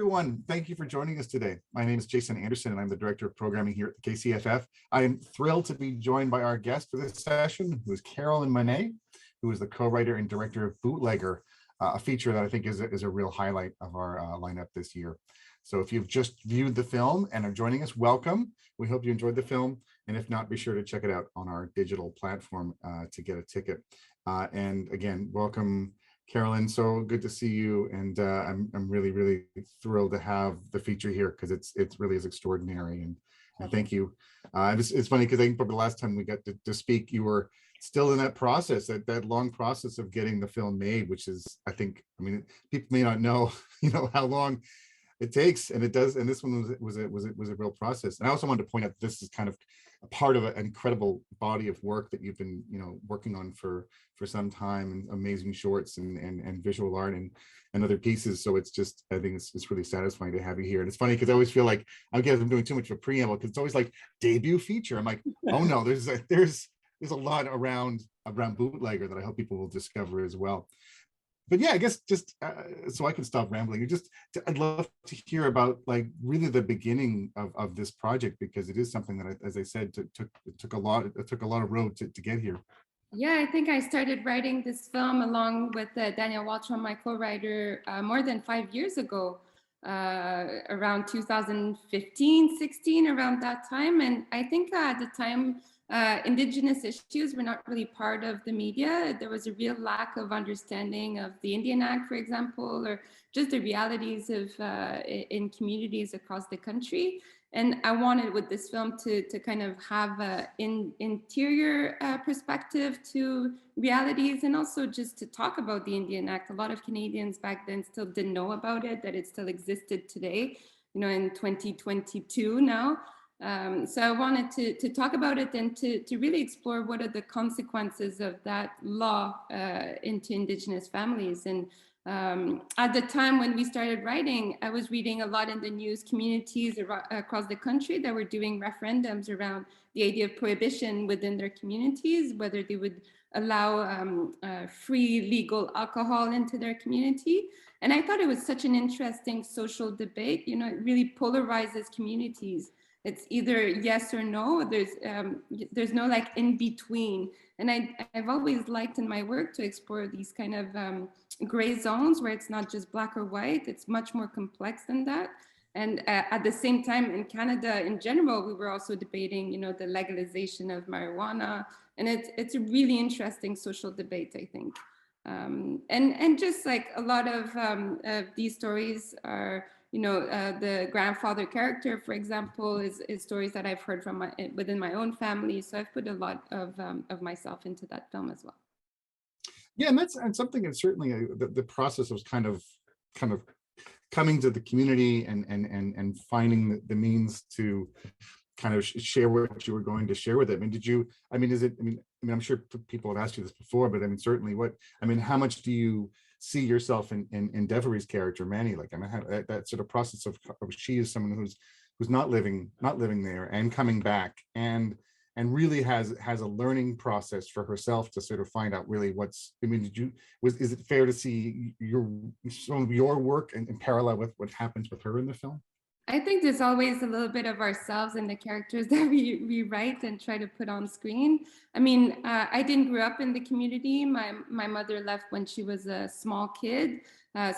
everyone. Thank you for joining us today. My name is Jason Anderson, and I'm the Director of Programming here at the KCFF. I am thrilled to be joined by our guest for this session, who is Carolyn Monnet, who is the co-writer and director of Bootlegger, a feature that I think is a real highlight of our lineup this year. So if you've just viewed the film and are joining us, welcome. We hope you enjoyed the film. And if not, be sure to check it out on our digital platform to get a ticket. And again, welcome, Carolyn. So good to see you. And I'm really thrilled to have the feature here because it really is extraordinary. And thank you. It's funny because I think the last time we got to speak, you were still in that process, that long process of getting the film made, which is, I mean, people may not know, how long it takes, and it does. And this one was a real process. And I also wanted to point out this is kind of a part of an incredible body of work that you've been, working on for some time, and amazing shorts and visual art and other pieces. So it's just, I think it's really satisfying to have you here. And it's funny because I always feel like I'm doing too much of a preamble because it's always like debut feature. I'm like, oh no, there's a lot around Bootlegger that I hope people will discover as well. But yeah, I guess just so I can stop rambling, I'd love to hear about like really the beginning of this project, because it is something that, as I said, took a lot of road to get here. Yeah, I think I started writing this film along with Daniel Waltram, my co-writer, more than 5 years ago, around 2015, 16, around that time. And I think at the time, Indigenous issues were not really part of the media. There was a real lack of understanding of the Indian Act, for example, or just the realities of in communities across the country. And I wanted with this film to kind of have an interior perspective to realities, and also just to talk about the Indian Act. A lot of Canadians back then still didn't know about it, that it still existed today, in 2022 now. So I wanted to talk about it and to really explore what are the consequences of that law into Indigenous families. And at the time when we started writing, I was reading a lot in the news, communities across the country that were doing referendums around the idea of prohibition within their communities, whether they would allow free legal alcohol into their community. And I thought it was such an interesting social debate. It really polarizes communities. It's either yes or no. There's no like in between. And I've always liked in my work to explore these kind of gray zones where it's not just black or white. It's much more complex than that. And at the same time, in Canada in general, we were also debating, the legalization of marijuana. And it's a really interesting social debate, I think. And just like a lot of these stories are, the grandfather character, for example, is stories that I've heard from within my own family. So I've put a lot of myself into that film as well. Yeah, and that's something that certainly the process was kind of coming to the community and finding the means to kind of share what you were going to share with it. I'm sure people have asked you this before, but certainly how much do you see yourself in Devery's character, Manny? That sort of process of she is someone who's not living there and coming back and really has a learning process for herself to sort of find out really is it fair to see some of your work in parallel with what happens with her in the film? I think there's always a little bit of ourselves in the characters that we write and try to put on screen. I didn't grow up in the community. My mother left when she was a small kid.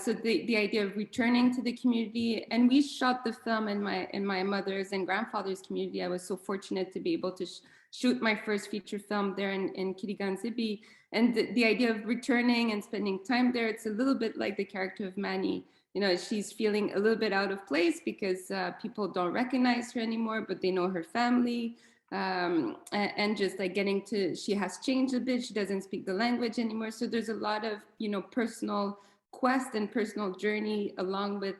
So the idea of returning to the community, and we shot the film in my mother's and grandfather's community. I was so fortunate to be able to shoot my first feature film there in Kirigan-Zibi. And the idea of returning and spending time there, it's a little bit like the character of Manny. She's feeling a little bit out of place because people don't recognize her anymore, but they know her family. And just like she has changed a bit. She doesn't speak the language anymore. So there's a lot of, personal quest and personal journey along with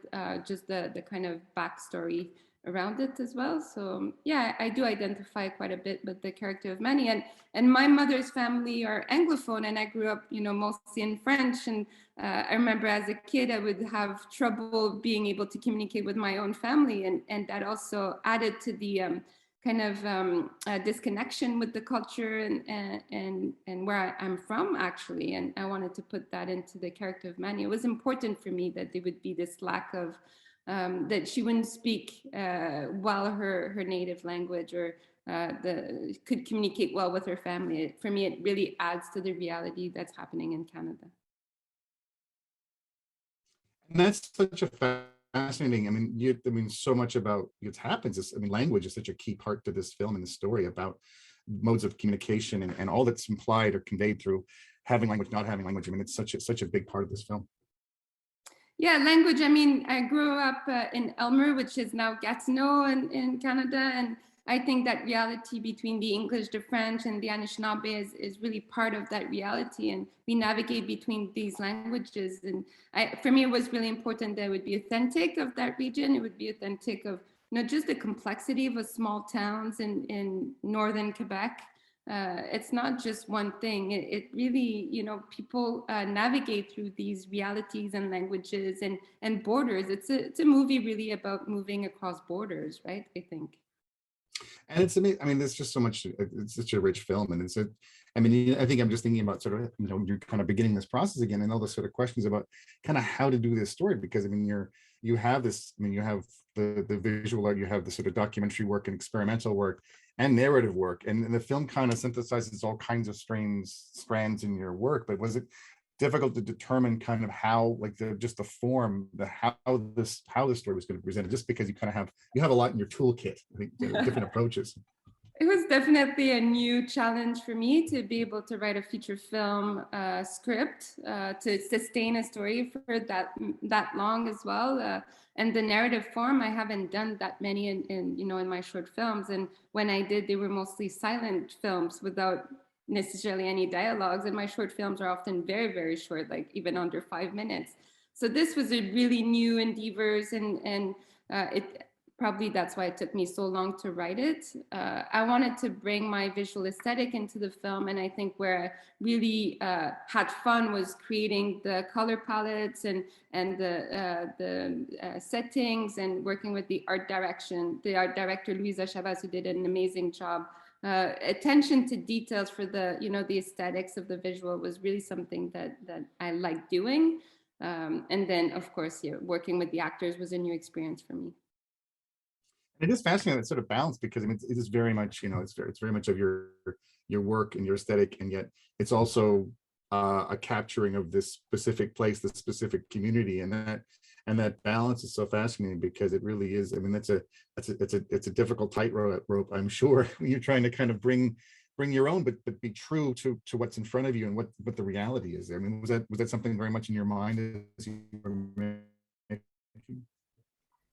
just the kind of backstory around it as well. So yeah, I do identify quite a bit with the character of Manny, and my mother's family are Anglophone, and I grew up, mostly in French. And I remember as a kid, I would have trouble being able to communicate with my own family, and that also added to the kind of disconnection with the culture and where I'm from, actually. And I wanted to put that into the character of Manny. It was important for me that there would be this lack of that she wouldn't speak well her native language, or could communicate well with her family. For me, it really adds to the reality that's happening in Canada. And that's such a fascinating. I mean, so much about it happens. Language is such a key part to this film and the story about modes of communication and all that's implied or conveyed through having language, not having language. I mean, it's such a big part of this film. Yeah, language. I mean, I grew up in Elmer, which is now Gatineau in Canada. And I think that reality between the English, the French, and the Anishinaabe is really part of that reality. And we navigate between these languages. And for me, it was really important that it would be authentic of that region. It would be authentic of not just the complexity of a small towns in northern Quebec. It's not just one thing. It really, people navigate through these realities and languages and borders. It's a movie really about moving across borders, right? I think. And it's amazing. I mean, there's just so much. It's such a rich film, and I think I'm just thinking about sort of, you're kind of beginning this process again, and all the sort of questions about kind of how to do this story, because you have this. I mean, you have the visual art, you have the sort of documentary work and experimental work and narrative work, and the film kind of synthesizes all kinds of strands in your work. But was it difficult to determine kind of how, like, the form, how the story was going to be presented, just because you have a lot in your toolkit, I think, different approaches? It was definitely a new challenge for me to be able to write a feature film script, to sustain a story for that long as well. And the narrative form, I haven't done that many in my short films. And when I did, they were mostly silent films without necessarily any dialogues. And my short films are often very, very short, like even under 5 minutes. So this was a really new endeavors, and it probably that's why it took me so long to write it. I wanted to bring my visual aesthetic into the film, and I think where I really had fun was creating the color palettes and the settings, and working with the art director Louisa Chavez, who did an amazing job. Attention to details for the aesthetics of the visual was really something that I liked doing. And then, of course, working with the actors was a new experience for me. It is fascinating, that sort of balance, because it is very much, it's very much of your work and your aesthetic, and yet it's also a capturing of this specific place, this specific community, and that balance is so fascinating, because it really is. I mean, it's a difficult tightrope, I'm sure, when you're trying to kind of bring your own, but be true to what's in front of you and what the reality is. I mean, was that something very much in your mind as you were making?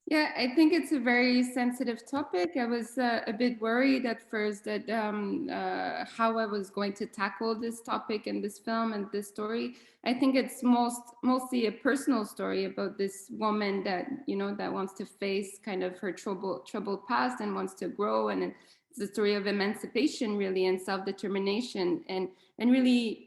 Yeah, I think it's a very sensitive topic. I was a bit worried at first that how I was going to tackle this topic in this film and this story. I think it's mostly a personal story about this woman that that wants to face kind of her troubled past and wants to grow, and it's a story of emancipation, really, and self-determination, and really.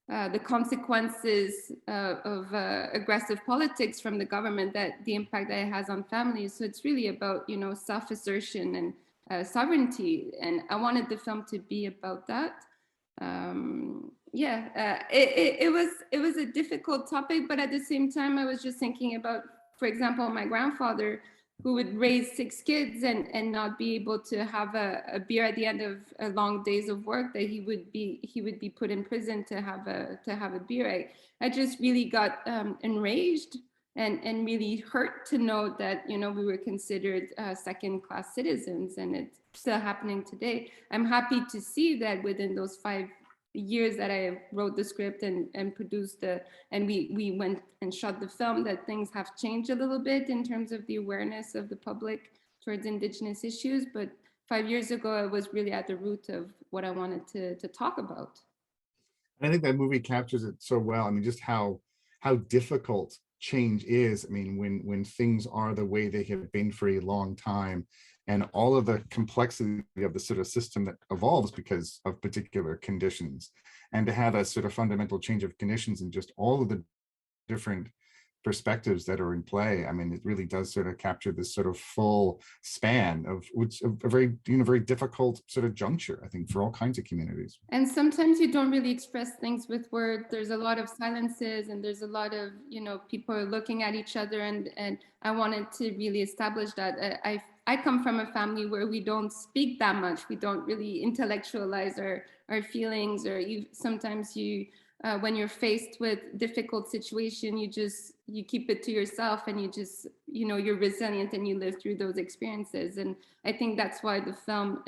The consequences of aggressive politics from the government, that the impact that it has on families. So it's really about self-assertion and sovereignty, and I wanted the film to be about that. It was a difficult topic, but at the same time I was just thinking about, for example, my grandfather, who would raise 6 kids and not be able to have a beer at the end of a long days of work, that he would be put in prison to have a beer. I just really got enraged and really hurt to know that we were considered second-class citizens, and it's still happening today. I'm happy to see that within those 5 years that I wrote the script and produced and we went and shot the film, that things have changed a little bit in terms of the awareness of the public towards Indigenous issues. But 5 years ago, I was really at the root of what I wanted to talk about. And I think that movie captures it so well. I mean, just how difficult change is. I mean, when things are the way they have been for a long time, and all of the complexity of the sort of system that evolves because of particular conditions, and to have a sort of fundamental change of conditions and just all of the different perspectives that are in play. I mean, it really does sort of capture this sort of full span of which a very, very difficult sort of juncture, I think, for all kinds of communities. And sometimes you don't really express things with words. There's a lot of silences, and there's a lot of, people are looking at each other, and I wanted to really establish that. I come from a family where we don't speak that much. We don't really intellectualize our feelings, or sometimes when you're faced with difficult situation, you keep it to yourself, and you just, you're resilient, and you live through those experiences. And I think that's why the film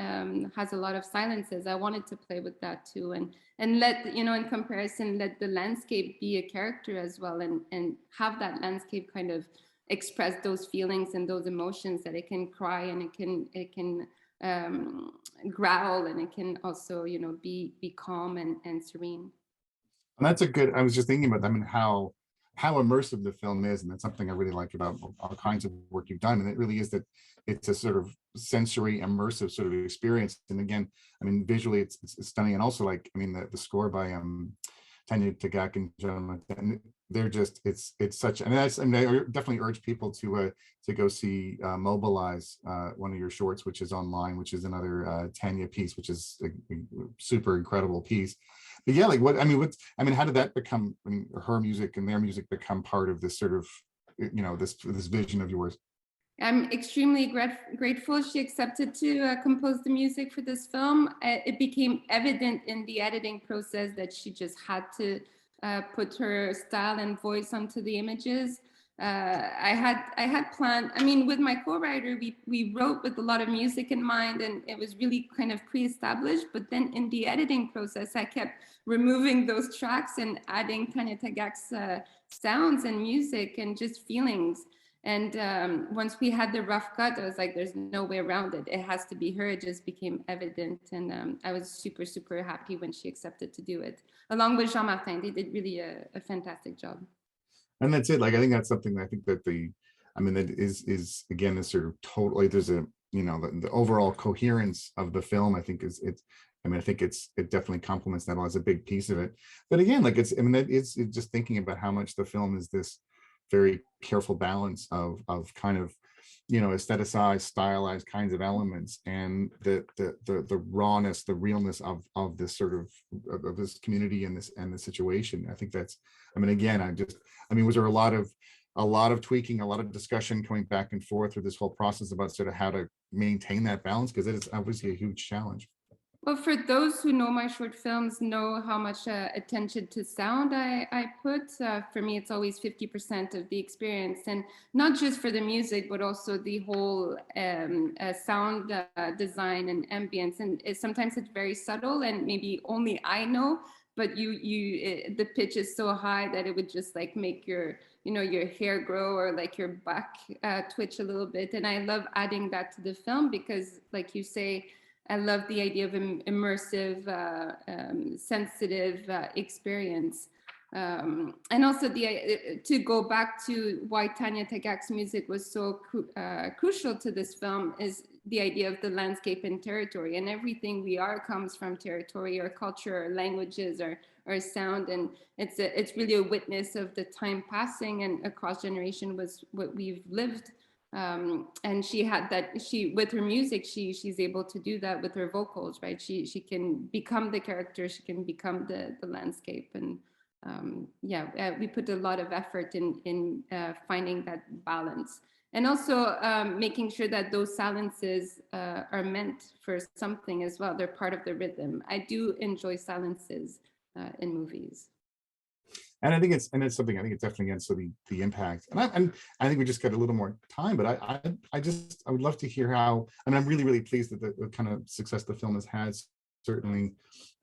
has a lot of silences. I wanted to play with that too, and let, in comparison, let the landscape be a character as well, and have that landscape kind of express those feelings and those emotions, that it can cry, and it can growl, and it can also, be calm and serene. And that's a good, I was just thinking about, I mean, how immersive the film is. And that's something I really like about all kinds of work you've done. And it really is that it's a sort of sensory immersive sort of experience. And again, I mean, visually it's stunning. And also, like, I mean, the score by Tanya, Tagaq, and gentlemen, and they're just, it's such, I mean, I definitely urge people to go see Mobilize, one of your shorts, which is online, which is another Tanya piece, which is a super incredible piece. But yeah, like how did that become, I mean, her music and their music become part of this sort of, this vision of yours? I'm extremely grateful she accepted to compose the music for this film. It became evident in the editing process that she just had to put her style and voice onto the images. I had planned, I mean, with my co-writer, we wrote with a lot of music in mind, and it was really kind of pre-established. But then in the editing process, I kept removing those tracks and adding Tanya Tagaq's sounds and music and just feelings. And once we had the rough cut, I was like, there's no way around it. It has to be her. It just became evident. And I was super, super happy when she accepted to do it. Along with Jean-Martin, they did really a fantastic job. And that's it. Like, I think that's something that I think that that is again, this sort of totally, there's a, the overall coherence of the film, I think it definitely complements that as a big piece of it. But again, like it's just thinking about how much the film is this very careful balance of kind of, aestheticized, stylized kinds of elements, and the rawness, the realness of this sort of this community and the situation. I think that's, again, was there a lot of tweaking, a lot of discussion going back and forth through this whole process about sort of how to maintain that balance, because it is obviously a huge challenge? Well, for those who know my short films, know how much attention to sound I put. For me, it's always 50% of the experience, and not just for the music, but also the whole sound design and ambience. And sometimes it's very subtle, and maybe only I know, but the pitch is so high that it would just like make your hair grow, or like your back twitch a little bit. And I love adding that to the film because, like you say, I love the idea of immersive, sensitive experience. And also to go back to why Tanya Tagaq's music was so crucial to this film is the idea of the landscape and territory, and everything we are comes from territory, or culture, or languages, or sound. And it's really a witness of the time passing, and across generation was what we've lived. And she had that, with her music, she's able to do that with her vocals, right? She can become the character, she can become the landscape. And we put a lot of effort in finding that balance, and also making sure that those silences are meant for something as well. They're part of the rhythm. I do enjoy silences in movies. And I think it's something, I think it's definitely, again, so the impact, and I think we just got a little more time, but I would love to hear how, I'm really, really pleased that the kind of success the film has had. Certainly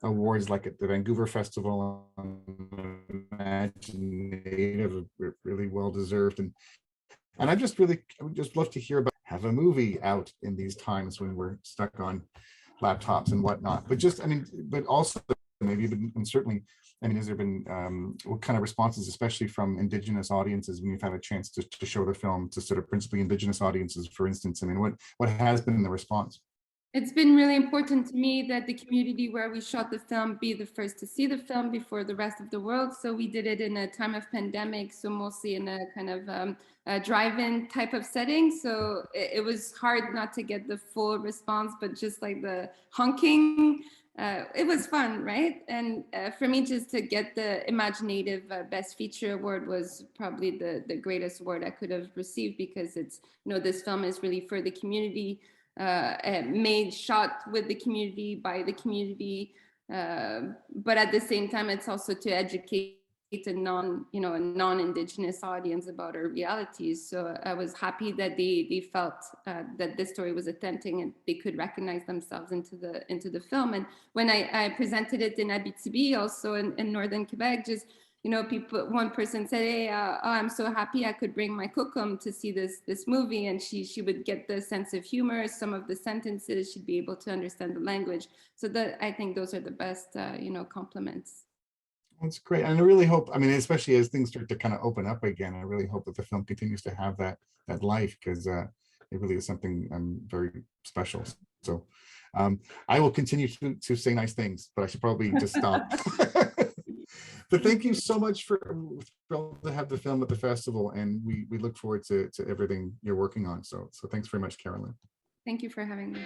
awards like at the Vancouver Festival, Imagine Native, are really well deserved. And I would just love to hear about, have a movie out in these times when we're stuck on laptops and whatnot, but but also maybe, and certainly, has there been what kind of responses, especially from Indigenous audiences, when you've had a chance to show the film to sort of principally Indigenous audiences, for instance? What has been the response? It's been really important to me that the community where we shot the film be the first to see the film before the rest of the world. So we did it in a time of pandemic, so mostly in a kind of a drive-in type of setting. So it was hard not to get the full response, but just like the honking, it was fun, right? And for me, just to get the imaginative Best Feature Award was probably the greatest award I could have received, because it's, you know, this film is really for the community. Made, shot with the community, by the community, but at the same time it's also to educate a non-Indigenous audience about our realities. So I was happy that they felt that this story was authentic and they could recognize themselves into the film. And when I presented it in Abitibi, also in northern Quebec, just, you know, one person said, hey, I'm so happy I could bring my kokum to see this movie. And she would get the sense of humor, some of the sentences, she'd be able to understand the language. So that, I think those are the best, compliments. That's great. And I really hope, I mean, especially as things start to kind of open up again, I really hope that the film continues to have that life, because it really is something very special. So I will continue to say nice things, but I should probably just stop. But thank you so much. We're thrilled to have the film at the festival, and we look forward to everything you're working on. So thanks very much, Carolyn. Thank you for having me.